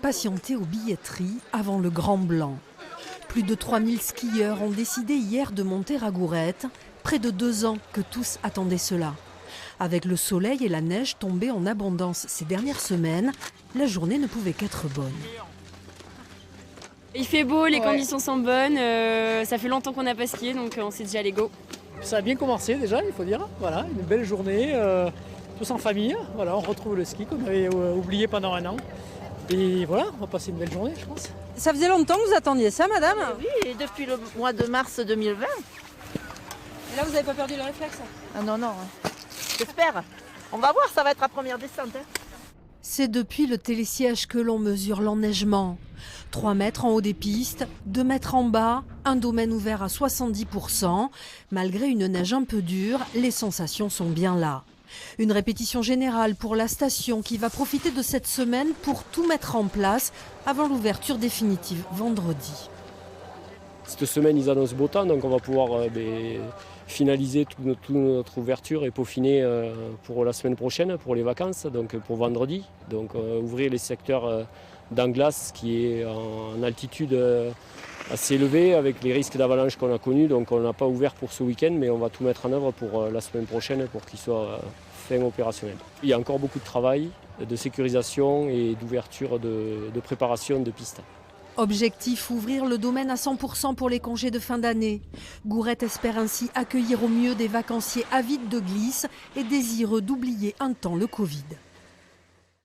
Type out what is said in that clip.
patienter aux billetteries avant le Grand Blanc. Plus de 3000 skieurs ont décidé hier de monter à Gourette. Près de 2 ans que tous attendaient cela. Avec le soleil et la neige tombés en abondance ces dernières semaines, la journée ne pouvait qu'être bonne. Il fait beau, les conditions sont bonnes, ça fait longtemps qu'on n'a pas skié, donc on s'est dit allez go. Ça a bien commencé déjà, il faut dire. Voilà, une belle journée, tous en famille. Voilà, on retrouve le ski qu'on avait oublié pendant 1 an. Et voilà, on va passer une belle journée, je pense. Ça faisait longtemps que vous attendiez ça, madame? Oui, depuis le mois de mars 2020. Et là, vous n'avez pas perdu le réflexe? Ah non, non. J'espère. On va voir, ça va être la première descente. C'est depuis le télésiège que l'on mesure l'enneigement. 3 mètres en haut des pistes, 2 mètres en bas, un domaine ouvert à 70%. Malgré une neige un peu dure, les sensations sont bien là. Une répétition générale pour la station qui va profiter de cette semaine pour tout mettre en place avant l'ouverture définitive vendredi. Cette semaine, ils annoncent beau temps, donc on va pouvoir finaliser toute notre ouverture et peaufiner pour la semaine prochaine, pour les vacances, donc pour vendredi. Donc ouvrir les secteurs d'Anglas qui est en altitude assez élevée avec les risques d'avalanche qu'on a connus. Donc on n'a pas ouvert pour ce week-end, mais on va tout mettre en œuvre pour la semaine prochaine pour qu'il soit fin opérationnel. Il y a encore beaucoup de travail, de sécurisation et d'ouverture de préparation de pistes. Objectif, ouvrir le domaine à 100% pour les congés de fin d'année. Gourette espère ainsi accueillir au mieux des vacanciers avides de glisse et désireux d'oublier un temps le Covid.